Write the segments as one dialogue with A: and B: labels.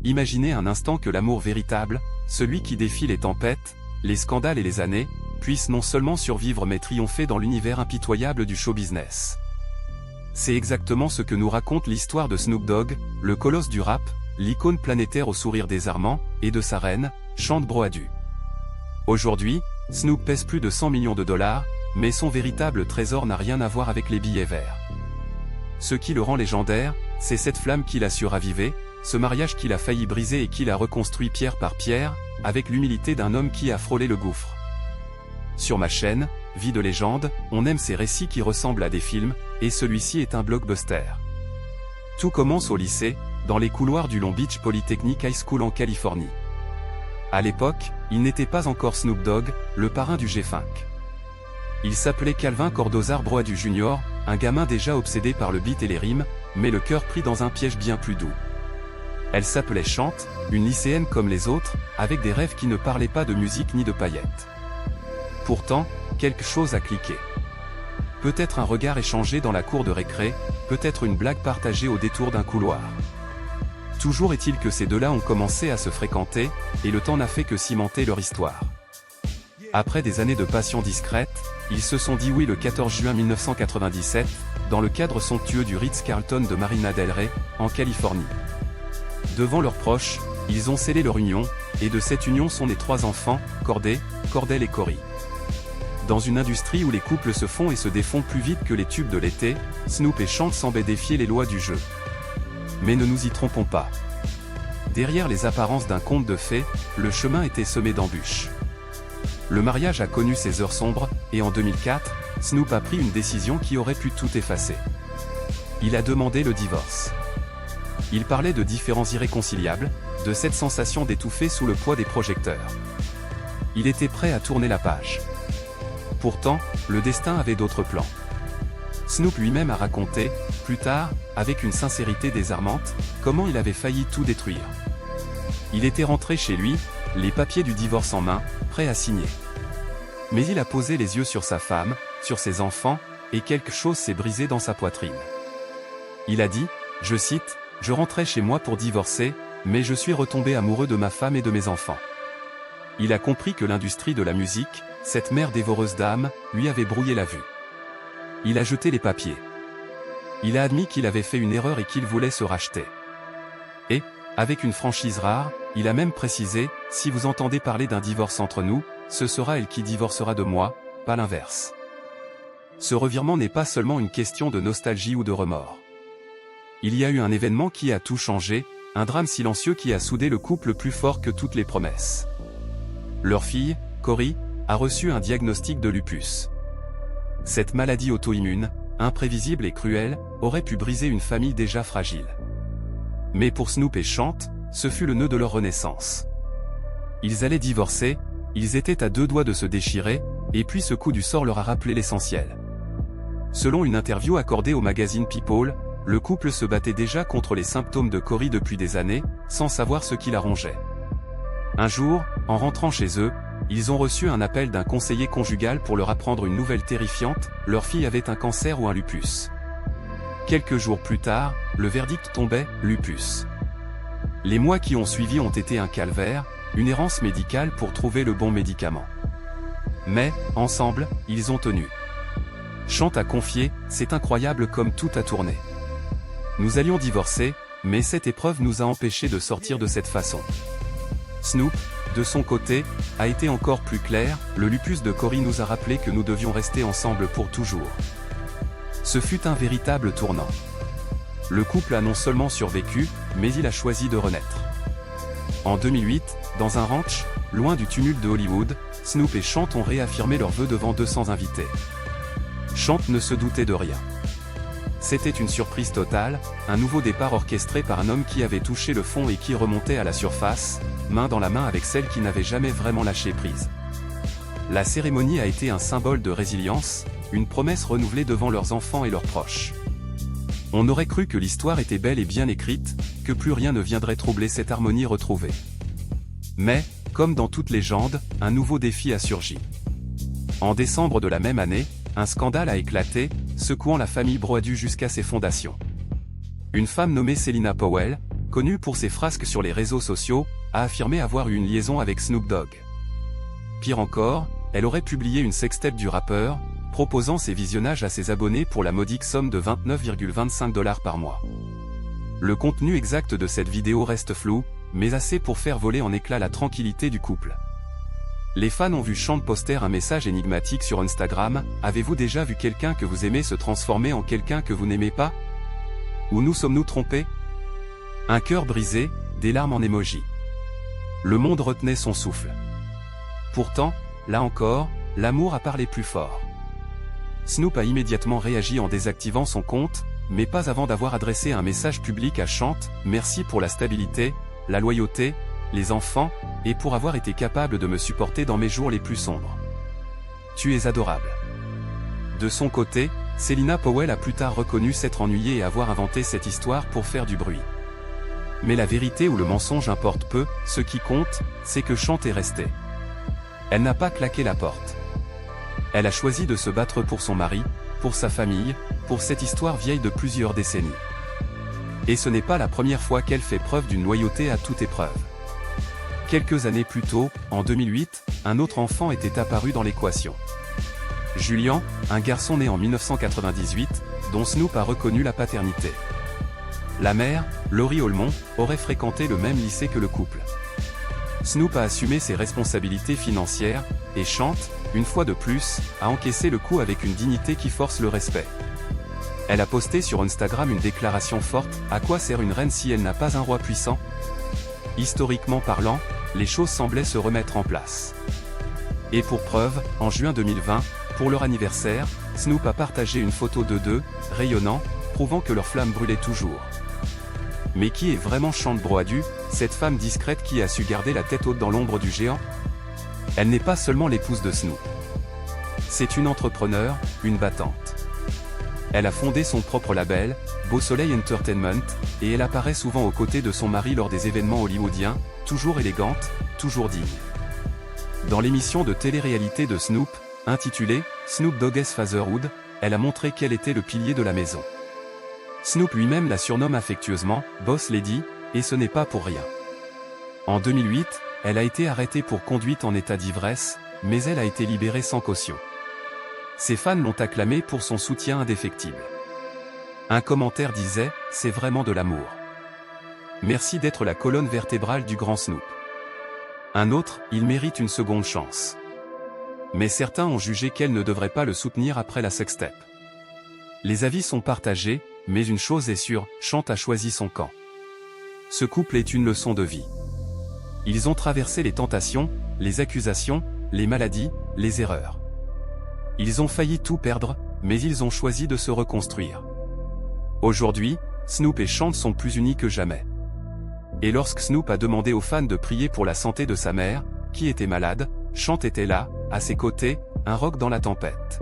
A: imaginez un instant que l'amour véritable, celui qui défie les tempêtes, les scandales et les années, puisse non seulement survivre mais triompher dans l'univers impitoyable du show business. C'est exactement ce que nous raconte l'histoire de Snoop Dogg, le colosse du rap, l'icône planétaire au sourire désarmant, et de sa reine, Chante Broadu. Aujourd'hui, Snoop pèse plus de 100 millions de dollars, mais son véritable trésor n'a rien à voir avec les billets verts. Ce qui le rend légendaire, c'est cette flamme qu'il a su raviver, ce mariage qu'il a failli briser et qu'il a reconstruit pierre par pierre, avec l'humilité d'un homme qui a frôlé le gouffre. Sur ma chaîne, Vie de légende, on aime ces récits qui ressemblent à des films, et celui-ci est un blockbuster. Tout commence au lycée, dans les couloirs du Long Beach Polytechnic High School en Californie. À l'époque, il n'était pas encore Snoop Dogg, le parrain du G-Funk. Il s'appelait Calvin Cordozar Broadu Jr., un gamin déjà obsédé par le beat et les rimes, mais le cœur pris dans un piège bien plus doux. Elle s'appelait Chante, une lycéenne comme les autres, avec des rêves qui ne parlaient pas de musique ni de paillettes. Pourtant, quelque chose a cliqué. Peut-être un regard échangé dans la cour de récré, peut-être une blague partagée au détour d'un couloir. Toujours est-il que ces deux-là ont commencé à se fréquenter, et le temps n'a fait que cimenter leur histoire. Après des années de passion discrète, ils se sont dit oui le 14 juin 1997, dans le cadre somptueux du Ritz-Carlton de Marina del Rey, en Californie. Devant leurs proches, ils ont scellé leur union, et de cette union sont nés 3 enfants, Cordé, Cordell et Cory. Dans une industrie où les couples se font et se défont plus vite que les tubes de l'été, Snoop et Chante semblaient défier les lois du jeu. Mais ne nous y trompons pas. Derrière les apparences d'un conte de fées, le chemin était semé d'embûches. Le mariage a connu ses heures sombres, et en 2004, Snoop a pris une décision qui aurait pu tout effacer. Il a demandé le divorce. Il parlait de différends irréconciliables, de cette sensation d'étouffer sous le poids des projecteurs. Il était prêt à tourner la page. Pourtant, le destin avait d'autres plans. Snoop lui-même a raconté, plus tard, avec une sincérité désarmante, comment il avait failli tout détruire. Il était rentré chez lui, les papiers du divorce en main, prêt à signer. Mais il a posé les yeux sur sa femme, sur ses enfants, et quelque chose s'est brisé dans sa poitrine. Il a dit, je cite, « Je rentrais chez moi pour divorcer, mais je suis retombé amoureux de ma femme et de mes enfants. » Il a compris que l'industrie de la musique, cette mère dévoreuse d'âme, lui avait brouillé la vue. Il a jeté les papiers. Il a admis qu'il avait fait une erreur et qu'il voulait se racheter. Et, avec une franchise rare, il a même précisé, « Si vous entendez parler d'un divorce entre nous, ce sera elle qui divorcera de moi, pas l'inverse. » Ce revirement n'est pas seulement une question de nostalgie ou de remords. Il y a eu un événement qui a tout changé, un drame silencieux qui a soudé le couple plus fort que toutes les promesses. Leur fille, Cory, a reçu un diagnostic de lupus. Cette maladie auto-immune, imprévisible et cruelle, aurait pu briser une famille déjà fragile. Mais pour Snoop et Chante, ce fut le nœud de leur renaissance. Ils allaient divorcer, ils étaient à 2 doigts de se déchirer, et puis ce coup du sort leur a rappelé l'essentiel. Selon une interview accordée au magazine People, le couple se battait déjà contre les symptômes de Cory depuis des années, sans savoir ce qui la rongeait. Un jour, en rentrant chez eux, ils ont reçu un appel d'un conseiller conjugal pour leur apprendre une nouvelle terrifiante, leur fille avait un cancer ou un lupus. Quelques jours plus tard, le verdict tombait, lupus. Les mois qui ont suivi ont été un calvaire, une errance médicale pour trouver le bon médicament. Mais, ensemble, ils ont tenu. Chante a confié, c'est incroyable comme tout a tourné. Nous allions divorcer, mais cette épreuve nous a empêchés de sortir de cette façon. Snoop, de son côté, a été encore plus clair, le lupus de Cory nous a rappelé que nous devions rester ensemble pour toujours. Ce fut un véritable tournant. Le couple a non seulement survécu, mais il a choisi de renaître. En 2008, dans un ranch, loin du tumulte de Hollywood, Snoop et Chante ont réaffirmé leurs vœux devant 200 invités. Chante ne se doutait de rien. C'était une surprise totale, un nouveau départ orchestré par un homme qui avait touché le fond et qui remontait à la surface, main dans la main avec celle qui n'avait jamais vraiment lâché prise. La cérémonie a été un symbole de résilience, une promesse renouvelée devant leurs enfants et leurs proches. On aurait cru que l'histoire était belle et bien écrite, que plus rien ne viendrait troubler cette harmonie retrouvée. Mais, comme dans toute légende, un nouveau défi a surgi. En décembre de la même année, un scandale a éclaté, secouant la famille Broadu jusqu'à ses fondations. Une femme nommée Celina Powell, connue pour ses frasques sur les réseaux sociaux, a affirmé avoir eu une liaison avec Snoop Dogg. Pire encore, elle aurait publié une sextape du rappeur, proposant ses visionnages à ses abonnés pour la modique somme de 29,25 $ par mois. Le contenu exact de cette vidéo reste flou, mais assez pour faire voler en éclats la tranquillité du couple. Les fans ont vu Chante poster un message énigmatique sur Instagram. Avez-vous déjà vu quelqu'un que vous aimez se transformer en quelqu'un que vous n'aimez pas? Ou nous sommes-nous trompés? Un cœur brisé, des larmes en émoji. Le monde retenait son souffle. Pourtant, là encore, l'amour a parlé plus fort. Snoop a immédiatement réagi en désactivant son compte, mais pas avant d'avoir adressé un message public à Chante. Merci pour la stabilité, la loyauté, les enfants, et pour avoir été capable de me supporter dans mes jours les plus sombres. Tu es adorable. De son côté, Celina Powell a plus tard reconnu s'être ennuyée et avoir inventé cette histoire pour faire du bruit. Mais la vérité ou le mensonge importe peu, ce qui compte, c'est que Chante est restée. Elle n'a pas claqué la porte. Elle a choisi de se battre pour son mari, pour sa famille, pour cette histoire vieille de plusieurs décennies. Et ce n'est pas la première fois qu'elle fait preuve d'une loyauté à toute épreuve. Quelques années plus tôt, en 2008, un autre enfant était apparu dans l'équation. Julian, un garçon né en 1998, dont Snoop a reconnu la paternité. La mère, Laurie Olmont, aurait fréquenté le même lycée que le couple. Snoop a assumé ses responsabilités financières, et Chante, une fois de plus, a encaissé le coup avec une dignité qui force le respect. Elle a posté sur Instagram une déclaration forte. À quoi sert une reine si elle n'a pas un roi puissant? Historiquement parlant, les choses semblaient se remettre en place. Et pour preuve, en juin 2020, pour leur anniversaire, Snoop a partagé une photo d'eux deux, rayonnant, prouvant que leur flamme brûlait toujours. Mais qui est vraiment Chante Broadu, cette femme discrète qui a su garder la tête haute dans l'ombre du géant? Elle n'est pas seulement l'épouse de Snoop. C'est une entrepreneure, une battante. Elle a fondé son propre label, Beau Soleil Entertainment, et elle apparaît souvent aux côtés de son mari lors des événements hollywoodiens, toujours élégante, toujours digne. Dans l'émission de télé-réalité de Snoop, intitulée « Snoop Dogg's Fatherhood », elle a montré qu'elle était le pilier de la maison. Snoop lui-même la surnomme affectueusement « Boss Lady », et ce n'est pas pour rien. En 2008, elle a été arrêtée pour conduite en état d'ivresse, mais elle a été libérée sans caution. Ses fans l'ont acclamée pour son soutien indéfectible. Un commentaire disait « C'est vraiment de l'amour. Merci d'être la colonne vertébrale du grand Snoop. » Un autre « Il mérite une seconde chance. » Mais certains ont jugé qu'elle ne devrait pas le soutenir après la sextape. Les avis sont partagés, mais une chose est sûre, Chante a choisi son camp. Ce couple est une leçon de vie. Ils ont traversé les tentations, les accusations, les maladies, les erreurs. Ils ont failli tout perdre, mais ils ont choisi de se reconstruire. Aujourd'hui, Snoop et Chante sont plus unis que jamais. Et lorsque Snoop a demandé aux fans de prier pour la santé de sa mère, qui était malade, Chante était là, à ses côtés, un roc dans la tempête.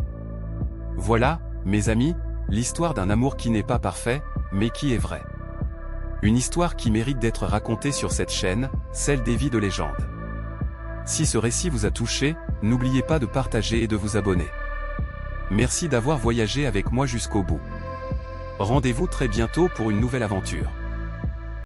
A: Voilà, mes amis, l'histoire d'un amour qui n'est pas parfait, mais qui est vrai. Une histoire qui mérite d'être racontée sur cette chaîne, celle des vies de légende. Si ce récit vous a touché, n'oubliez pas de partager et de vous abonner. Merci d'avoir voyagé avec moi jusqu'au bout. Rendez-vous très bientôt pour une nouvelle aventure.